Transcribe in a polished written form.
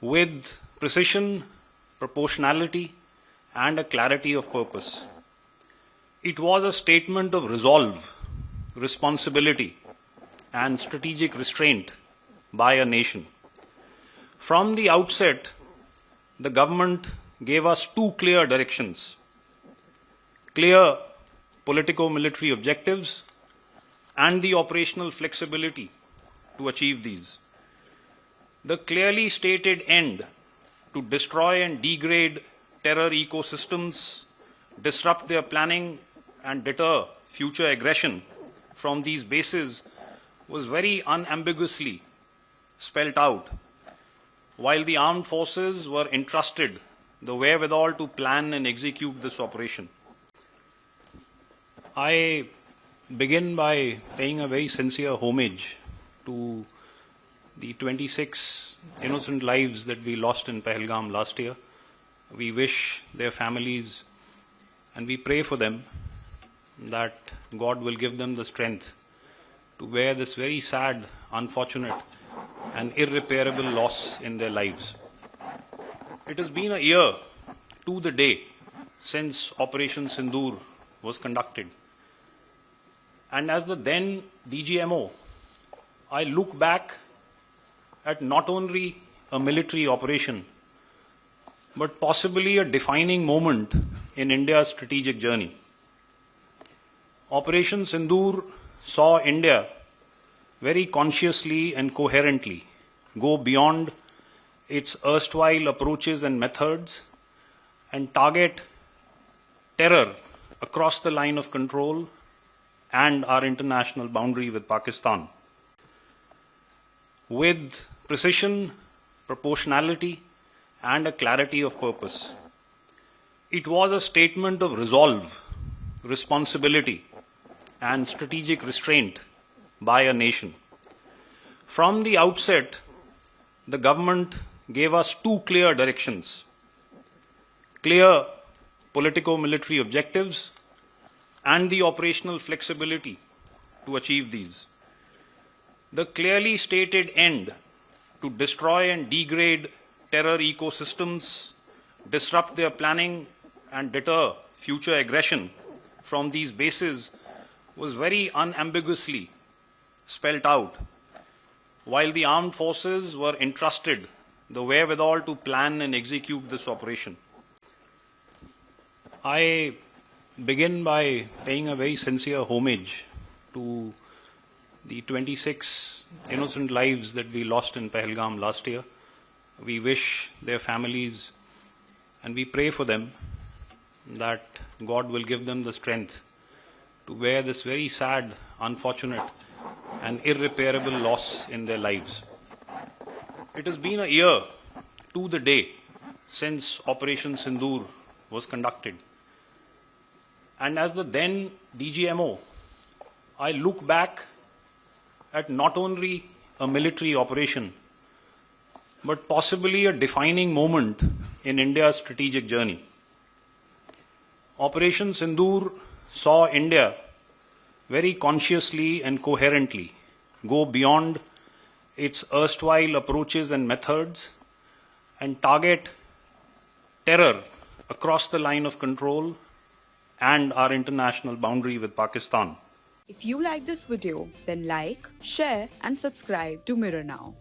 with precision, proportionality, and a clarity of purpose. It was a statement of resolve, responsibility, and strategic restraint by a nation. From the outset, the government gave us two clear directions: clear politico-military objectives and the operational flexibility to achieve these. The clearly stated end to destroy and degrade terror ecosystems, disrupt their planning, and deter future aggression from these bases was very unambiguously spelt out, while the armed forces were entrusted the wherewithal to plan and execute this operation. I begin by paying a very sincere homage to the 26 innocent lives that we lost in Pahalgam last year. We wish their families and we pray for them that God will give them the strength to bear this very sad, unfortunate, and irreparable loss in their lives. It has been a year to the day since Operation Sindoor was conducted. And as the then DGMO, I look back at not only a military operation, but possibly a defining moment in India's strategic journey. Operation Sindoor saw India very consciously and coherently go beyond its erstwhile approaches and methods and target terror across the line of control and our international boundary with Pakistan. With precision, proportionality, and a clarity of purpose. It was a statement of resolve, responsibility, and strategic restraint by a nation. From the outset, the government gave us two clear directions: clear politico-military objectives and the operational flexibility to achieve these. The clearly stated end to destroy and degrade terror ecosystems, disrupt their planning, and deter future aggression from these bases was very unambiguously spelt out, while the armed forces were entrusted the wherewithal to plan and execute this operation. I begin by paying a very sincere homage to the 26 innocent lives that we lost in Pahalgam last year. We wish their families and we pray for them that God will give them the strength to bear this very sad, unfortunate, and irreparable loss in their lives. It has been a year to the day since Operation Sindoor was conducted. And as the then DGMO, I look back at not only a military operation, but possibly a defining moment in India's strategic journey. Operation Sindoor saw India very consciously and coherently go beyond its erstwhile approaches and methods and target terror across the line of control and our international boundary with Pakistan. If you like this video, then like, share and subscribe to Mirror Now.